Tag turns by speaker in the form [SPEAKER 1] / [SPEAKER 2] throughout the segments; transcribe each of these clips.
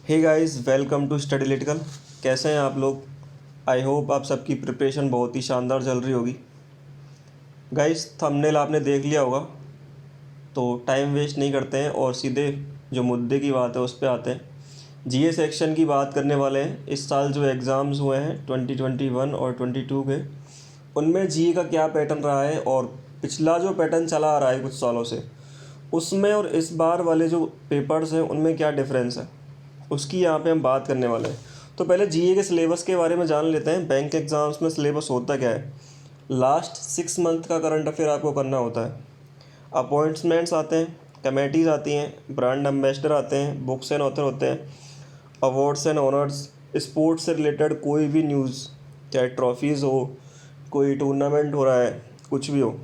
[SPEAKER 1] Hey guys, welcome to study lytical. कैसे हैं आप लोग? आई होप आप सबकी प्रिपरेशन बहुत ही शानदार चल रही होगी। गाइस, थंबनेल आपने देख लिया होगा, तो टाइम वेस्ट नहीं करते हैं और सीधे जो मुद्दे की बात है उस पर आते हैं। जीए सेक्शन की बात करने वाले हैं। इस साल जो एग्ज़ाम्स हुए हैं 2021 और 22 के, उनमें जीए का क्या पैटर्न रहा है और पिछला जो पैटर्न चला आ रहा है कुछ सालों से, उसमें और इस बार वाले जो पेपर्स हैं उनमें क्या डिफरेंस है, उसकी यहाँ पे हम बात करने वाले हैं। तो पहले जीए के सिलेबस के बारे में जान लेते हैं। बैंक एग्ज़ाम्स में सिलेबस होता क्या है? लास्ट 6 मंथ का करंट अफेयर आपको करना होता है। अपॉइंटमेंट्स आते हैं, कमेटीज़ आती हैं, ब्रांड एम्बेसडर आते हैं, बुक्स एंड ऑथर होते हैं, अवार्ड्स एंड ऑनर्स, स्पोर्ट्स से रिलेटेड कोई भी न्यूज़, चाहे ट्रॉफीज़ हो, कोई टूर्नामेंट हो रहा है, कुछ भी हो,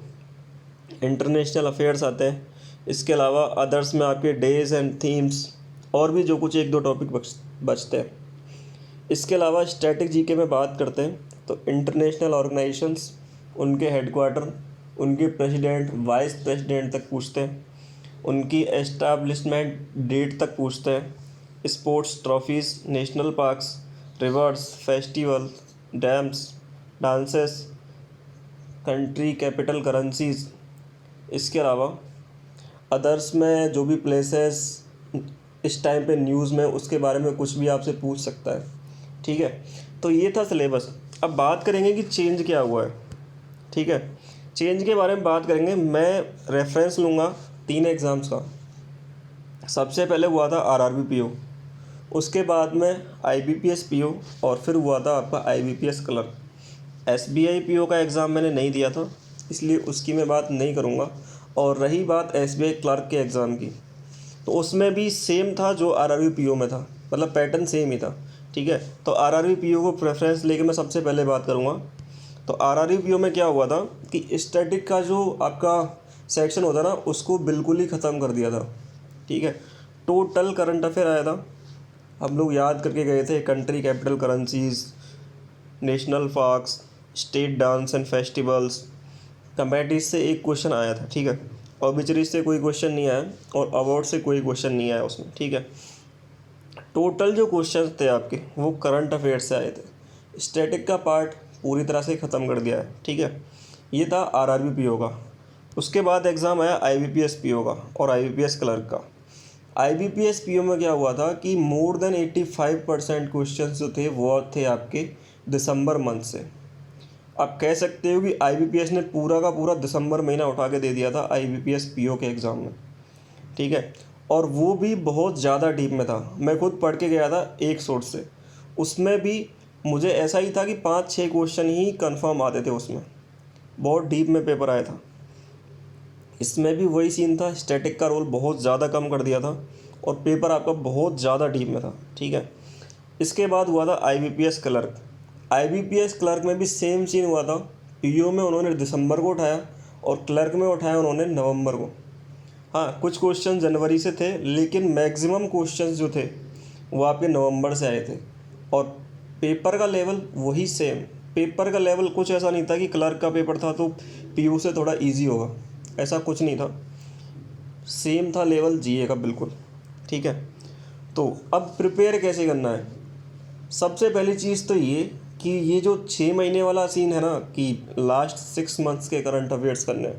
[SPEAKER 1] इंटरनेशनल अफेयर्स आते हैं। इसके अलावा अदर्स में आपके डेज एंड थीम्स और भी जो कुछ एक दो टॉपिक बचते हैं। इसके अलावा स्टैटिक जीके में बात करते हैं तो इंटरनेशनल ऑर्गेनाइजेशंस, उनके हेडक्वार्टर, उनके प्रेसिडेंट, वाइस प्रेसिडेंट तक पूछते हैं, उनकी एस्टैब्लिशमेंट डेट तक पूछते हैं, sports trophies, national parks, reverse, festival, dams, dances, country capital currencies. इसके अलावा अदर्स में जो भी प्लेसेस इस टाइम पे न्यूज़ में, उसके बारे में कुछ भी आपसे पूछ सकता है। ठीक है, तो ये था सिलेबस। अब बात करेंगे कि चेंज क्या हुआ है। ठीक है, चेंज के बारे में बात करेंगे। मैं रेफरेंस लूँगा 3 एग्ज़ाम्स का। सबसे पहले हुआ था आरआरबी पीओ, उसके बाद में आईबीपीएस पीओ, और फिर हुआ था आपका आईबीपीएस क्लर्क। एसबीआई पीओ का एग्ज़ाम मैंने नहीं दिया था, इसलिए उसकी मैं बात नहीं करूँगा। और रही बात एसबीआई क्लर्क के एग्ज़ाम की, तो उसमें भी सेम था जो आरआरबी पीओ में था, मतलब पैटर्न सेम ही था। ठीक है, तो आरआरबी पीओ को प्रेफरेंस लेके मैं सबसे पहले बात करूँगा। तो आरआरबी पीओ में क्या हुआ था कि स्टैटिक का जो आपका सेक्शन होता ना, उसको बिल्कुल ही ख़त्म कर दिया था। ठीक है, टोटल करंट अफेयर आया था, हम लोग याद करके गए थे, country capital currencies, national parks, state dance and festivals, committees से एक क्वेश्चन आया था। ठीक है, ऑब्जर्वरी से कोई क्वेश्चन नहीं आया और अवार्ड से कोई क्वेश्चन नहीं आया उसमें। ठीक है, टोटल जो क्वेश्चन थे आपके वो करंट अफेयर से आए थे। स्टैटिक का पार्ट पूरी तरह से ख़त्म कर दिया है। ठीक है, ये था आरआरबी पीओ का। उसके बाद एग्ज़ाम आया आईबीपीएस पीओ का और आईबीपीएस क्लर्क का। आईबीपीएस पीओ में क्या हुआ था कि मोर देन 85% क्वेश्चन जो थे वो थे आपके दिसंबर मंथ से। आप कह सकते हो कि आईबीपीएस ने पूरा का पूरा दिसंबर महीना उठा के दे दिया था आईबीपीएस पीओ के एग्ज़ाम में। ठीक है, और वो भी बहुत ज़्यादा डीप में था। मैं खुद पढ़ के गया था एक सोर्स से, उसमें भी मुझे ऐसा ही था कि 5-6 क्वेश्चन ही कंफर्म आते थे उसमें, बहुत डीप में पेपर आया था। इसमें भी वही सीन था, स्टैटिक का रोल बहुत ज़्यादा कम कर दिया था और पेपर आपका बहुत ज़्यादा डीप में था। ठीक है, इसके बाद हुआ था आईबीपीएस क्लर्क। आईबीपीएस क्लर्क में भी सेम सीन हुआ था। पीओ में उन्होंने दिसंबर को उठाया और क्लर्क में उठाया उन्होंने नवंबर को। हाँ, कुछ क्वेश्चन जनवरी से थे, लेकिन मैक्सिमम क्वेश्चंस जो थे वो आपके नवंबर से आए थे। और पेपर का लेवल वही सेम। पेपर का लेवल कुछ ऐसा नहीं था कि क्लर्क का पेपर था तो पीयू से थोड़ा इजी होगा, ऐसा कुछ नहीं था। सेम था लेवल जीए का बिल्कुल। ठीक है, तो अब प्रिपेयर कैसे करना है? सबसे पहली चीज़ तो ये कि ये जो 6 महीने वाला सीन है ना, कि लास्ट 6 मंथ्स के करंट अफेयर्स करने हैं,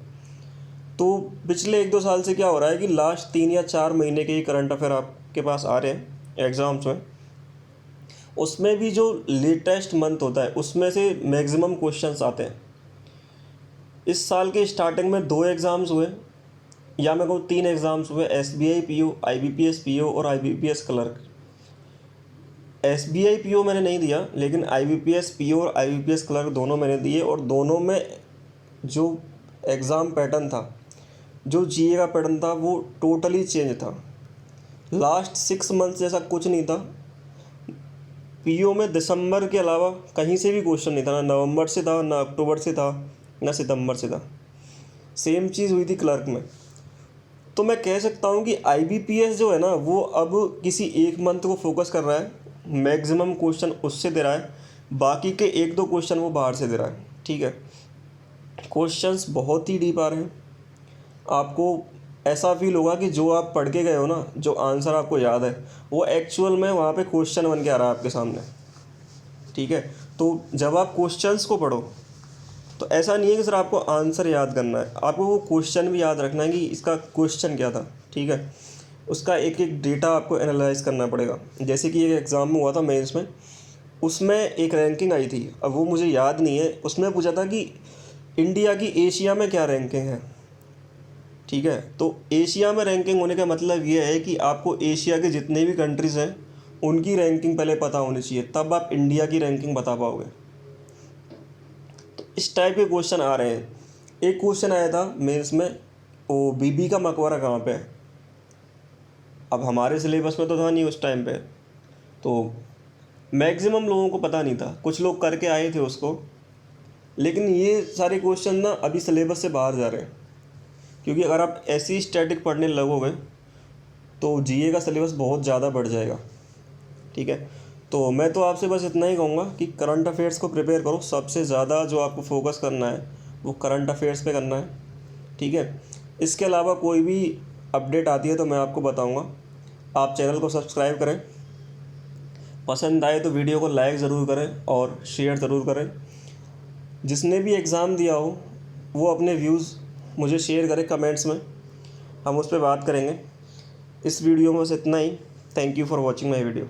[SPEAKER 1] तो पिछले 1-2 साल से क्या हो रहा है कि लास्ट 3 या 4 महीने के ही करंट अफेयर आपके पास आ रहे हैं एग्ज़ाम्स में। उसमें भी जो लेटेस्ट मंथ होता है उसमें से मैक्सिमम क्वेश्चंस आते हैं। इस साल के स्टार्टिंग में 2 एग्ज़ाम्स हुए, या मैं कहूँ 3 एग्ज़ाम्स हुए, एसबीआई पीओ, आईबीपीएस पीओ और आईबीपीएस क्लर्क। एसबीआई पीओ मैंने नहीं दिया, लेकिन आईबीपीएस पीओ और आईबीपीएस क्लर्क दोनों मैंने दिए, और दोनों में जो एग्ज़ाम पैटर्न था, जो जीए का पैटर्न था, वो टोटली चेंज था। लास्ट 6 मंथ जैसा कुछ नहीं था। पीओ में दिसंबर के अलावा कहीं से भी क्वेश्चन नहीं था, ना नवंबर से था, ना अक्टूबर से था, ना सितंबर से था। सेम चीज़ हुई थी क्लर्क में। तो मैं कह सकता हूँ कि आईबीपीएस जो है ना, वो अब किसी एक मंथ को फोकस कर रहा है, मैक्सिमम क्वेश्चन उससे दे रहा है, बाकी के 1-2 क्वेश्चन वो बाहर से दे रहा है। ठीक है, क्वेश्चंस बहुत ही डीप आ रहे हैं। आपको ऐसा फील होगा कि जो आप पढ़ के गए हो ना, जो आंसर आपको याद है, वो एक्चुअल में वहाँ पे क्वेश्चन बन के आ रहा है आपके सामने। ठीक है, तो जब आप क्वेश्चंस को पढ़ो तो ऐसा नहीं है कि सिर्फ आपको आंसर याद करना है, आपको वो क्वेश्चन भी याद रखना है कि इसका क्वेश्चन क्या था। ठीक है, उसका एक एक डेटा आपको एनालाइज करना पड़ेगा। जैसे कि एक एग्ज़ाम में हुआ था मेंस में, उसमें एक रैंकिंग आई थी, अब वो मुझे याद नहीं है, उसमें पूछा था कि इंडिया की एशिया में क्या रैंकिंग है। ठीक है, तो एशिया में रैंकिंग होने का मतलब ये है कि आपको एशिया के जितने भी कंट्रीज़ हैं उनकी रैंकिंग पहले पता होनी चाहिए, तब आप इंडिया की रैंकिंग बता पाओगे। तो इस टाइप के क्वेश्चन आ रहे हैं। एक क्वेश्चन आया था मेंस में, वो बीबी का मकबरा कहाँ पे है। अब हमारे सिलेबस में तो था नहीं उस टाइम पे, तो मैक्सिमम लोगों को पता नहीं था, कुछ लोग करके आए थे उसको। लेकिन ये सारे क्वेश्चन ना अभी सिलेबस से बाहर जा रहे हैं, क्योंकि अगर आप ऐसी स्टैटिक पढ़ने लगोगे तो जीए का सिलेबस बहुत ज़्यादा बढ़ जाएगा। ठीक है, तो मैं तो आपसे बस इतना ही कहूँगा कि करंट अफेयर्स को प्रिपेयर करो। सबसे ज़्यादा जो आपको फोकस करना है वो करंट अफेयर्स पे करना है। ठीक है, इसके अलावा कोई भी अपडेट आती है तो मैं आपको बताऊँगा। आप चैनल को सब्सक्राइब करें, पसंद आए तो वीडियो को लाइक ज़रूर करें और शेयर ज़रूर करें। जिसने भी एग्ज़ाम दिया हो वो अपने व्यूज़ मुझे शेयर करें कमेंट्स में, हम उस पर बात करेंगे। इस वीडियो में बस इतना ही। Thank you for watching my video.